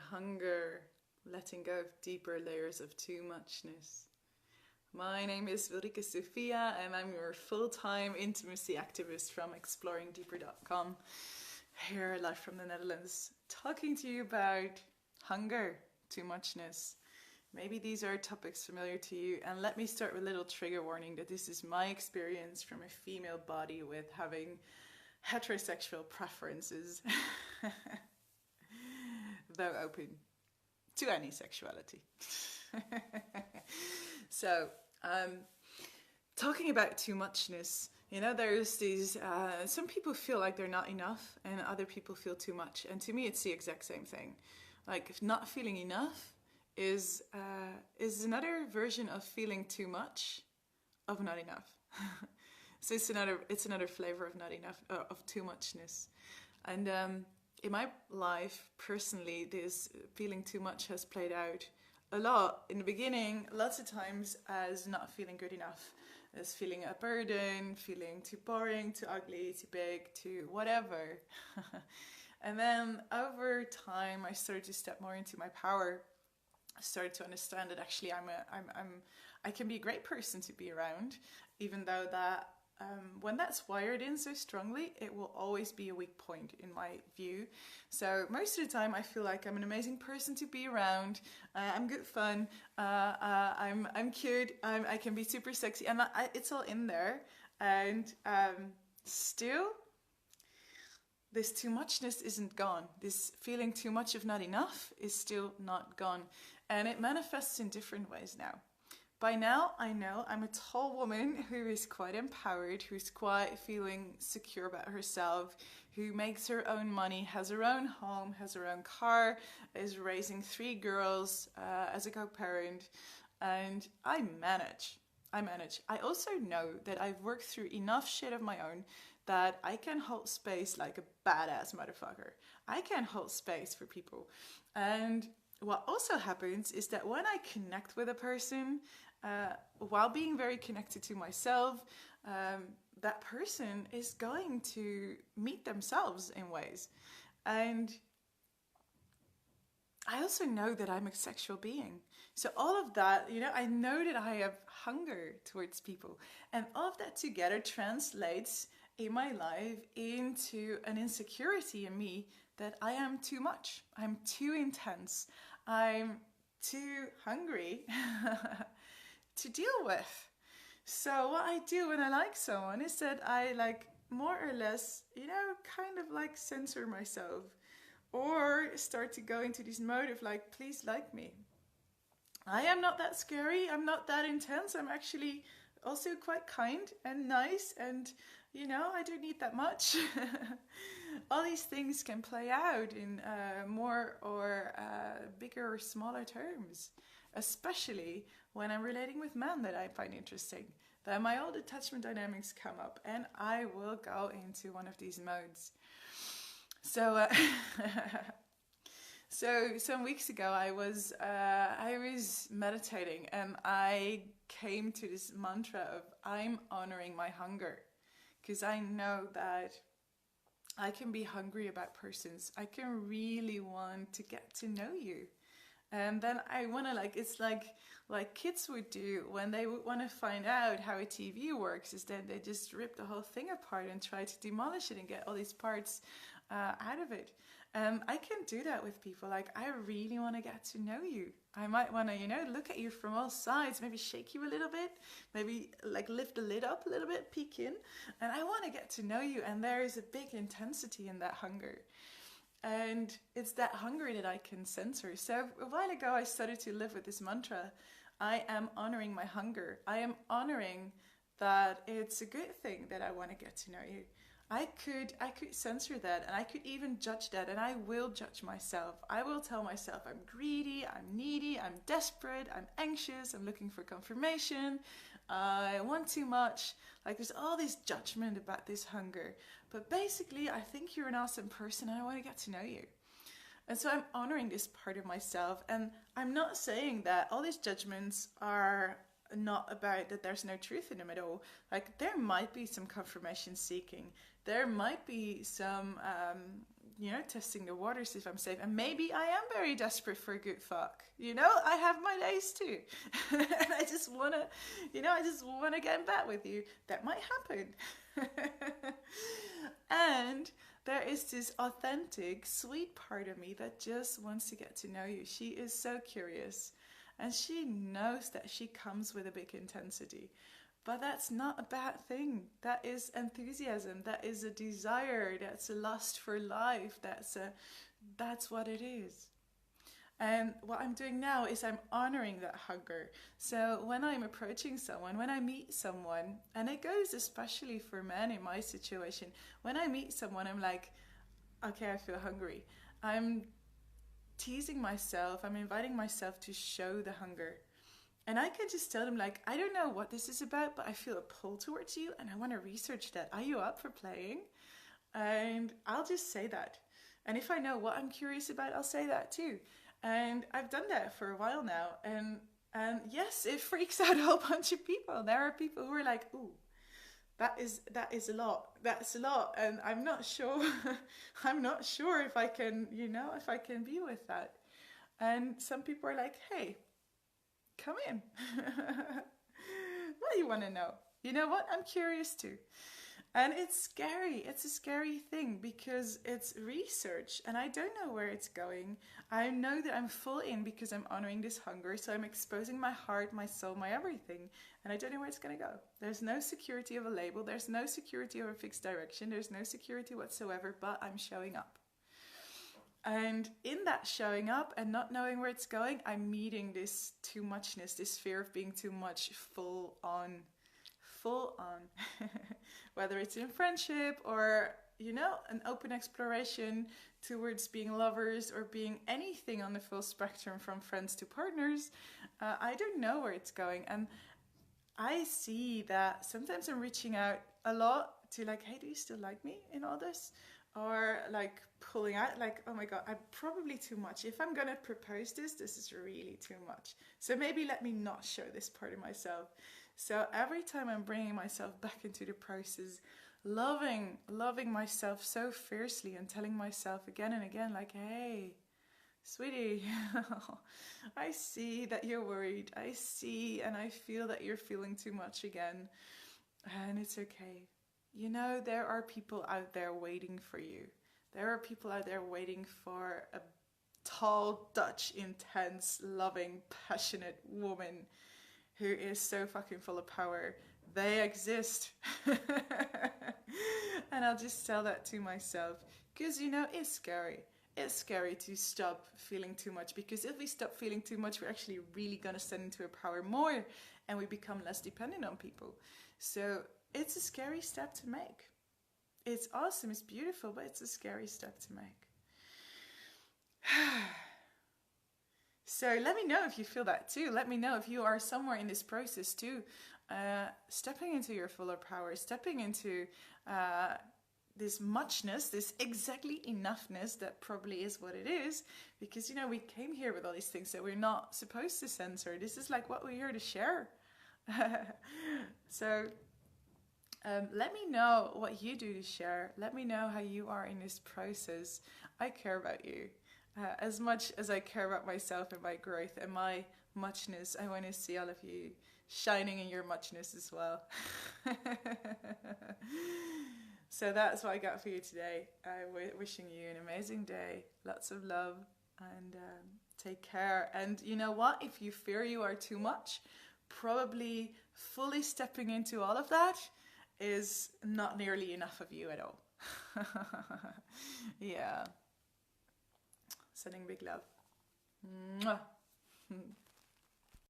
hunger, letting go of deeper layers of too-muchness. My name is Ulrike Sophia and I'm your full-time intimacy activist from exploringdeeper.com, here live from the Netherlands, talking to you about hunger, too-muchness. Maybe these are topics familiar to you, and let me start with a little trigger warning that this is my experience from a female body with having heterosexual preferences, though open to any sexuality. So, talking about too-muchness, you know, there's these, some people feel like they're not enough and other people feel too much. And to me, it's the exact same thing. Like, not feeling enough is another version of feeling too much of not enough. So it's another flavor of not enough, of too-muchness. And in my life, personally, this feeling too much has played out a lot. In the beginning, lots of times as not feeling good enough, as feeling a burden, feeling too boring, too ugly, too big, too whatever. And then over time, I started to step more into my power. I started to understand that actually I can be a great person to be around, even though that when that's wired in so strongly, it will always be a weak point in my view. So most of the time I feel like I'm an amazing person to be around. I'm good fun. I'm cute. I can be super sexy, and it's all in there. And still, this too-muchness isn't gone. This feeling too much of not enough is still not gone. And it manifests in different ways now. By now, I know I'm a tall woman who is quite empowered, who's quite feeling secure about herself, who makes her own money, has her own home, has her own car, is raising 3 girls as a co-parent, and I manage. I also know that I've worked through enough shit of my own that I can hold space like a badass motherfucker. I can hold space for people. And what also happens is that when I connect with a person, while being very connected to myself, that person is going to meet themselves in ways. And I also know that I'm a sexual being. So all of that, you know, I know that I have hunger towards people. And all of that together translates in my life into an insecurity in me that I am too much. I'm too intense. I'm too hungry to deal with. So what I do when I like someone is that I like more or less, you know, kind of like censor myself or start to go into this mode of like, please like me. I am not that scary. I'm not that intense. I'm actually also quite kind and nice, and you know, I don't need that much. All these things can play out in more or bigger or smaller terms, especially when I'm relating with men that I find interesting. Then my old attachment dynamics come up and I will go into one of these modes. So, so some weeks ago I was meditating and I came to this mantra of I'm honoring my hunger. Because I know that I can be hungry about persons. I can really want to get to know you. And then I want to it's like kids would do when they would want to find out how a TV works, is that they just rip the whole thing apart and try to demolish it and get all these parts out of it. I can do that with people. Like, I really want to get to know you. I might want to, you know, look at you from all sides, maybe shake you a little bit, maybe like lift the lid up a little bit, peek in. And I want to get to know you. And there is a big intensity in that hunger. And it's that hunger that I can censor. So a while ago, I started to live with this mantra. I am honoring my hunger. I am honoring that it's a good thing that I want to get to know you. I could censor that, and I could even judge that, and I will judge myself. I will tell myself I'm greedy, I'm needy, I'm desperate, I'm anxious, I'm looking for confirmation, I want too much. Like, there's all this judgment about this hunger. But basically, I think you're an awesome person and I want to get to know you. And so I'm honoring this part of myself, and I'm not saying that all these judgments are not about that there's no truth in them at all. Like, there might be some confirmation seeking. There might be some testing the waters if I'm safe. And maybe I am very desperate for a good fuck. I have my days too. And I just want to get in bed with you. That might happen. And there is this authentic, sweet part of me that just wants to get to know you. She is so curious. And she knows that she comes with a big intensity. But that's not a bad thing. That is enthusiasm. That is a desire. That's a lust for life. That's what it is. And what I'm doing now is I'm honoring that hunger. So when I'm approaching someone, when I meet someone, and it goes especially for men in my situation, when I meet someone, I'm like, okay, I feel hungry. I'm teasing myself. I'm inviting myself to show the hunger. And I can just tell them, like, I don't know what this is about, but I feel a pull towards you and I want to research that. Are you up for playing? And I'll just say that. And if I know what I'm curious about, I'll say that too. And I've done that for a while now. And yes, it freaks out a whole bunch of people. There are people who are like, ooh, that is a lot. That's a lot. And I'm not sure, if I can, if I can be with that. And some people are like, hey, come in. What do you want to know? You know what? I'm curious too. And it's scary. It's a scary thing because it's research and I don't know where it's going. I know that I'm full in because I'm honoring this hunger. So I'm exposing my heart, my soul, my everything. And I don't know where it's going to go. There's no security of a label. There's no security of a fixed direction. There's no security whatsoever, but I'm showing up. And in that showing up and not knowing where it's going, I'm meeting this too-muchness, this fear of being too much, full on. Whether it's in friendship or, an open exploration towards being lovers or being anything on the full spectrum from friends to partners, I don't know where it's going. And I see that sometimes I'm reaching out a lot to like, hey, do you still like me in all this? Or like pulling out, like, oh my God, I'm probably too much. If I'm going to propose this is really too much. So maybe let me not show this part of myself. So every time I'm bringing myself back into the process, loving myself so fiercely and telling myself again and again, like, hey, sweetie, I see that you're worried. I see and I feel that you're feeling too much again. And it's okay. There are people out there waiting for you. There are people out there waiting for a tall, Dutch, intense, loving, passionate woman who is so fucking full of power. They exist. And I'll just tell that to myself. Because, it's scary. It's scary to stop feeling too much. Because if we stop feeling too much, we're actually really going to stand into our power more. And we become less dependent on people. So it's a scary step to make. It's awesome, it's beautiful, but it's a scary step to make. So let me know if you feel that too. Let me know if you are somewhere in this process too. Stepping into your fuller power, stepping into this muchness, this exactly enoughness that probably is what it is. Because, we came here with all these things that we're not supposed to censor. This is like what we're here to share. So let me know what you do to share. Let me know how you are in this process. I care about you. As much as I care about myself and my growth and my muchness, I want to see all of you shining in your muchness as well. So that's what I got for you today. Wishing you an amazing day. Lots of love and take care. And you know what? If you fear you are too much, probably fully stepping into all of that is not nearly enough of you at all. Yeah. Sending big love. Mwah.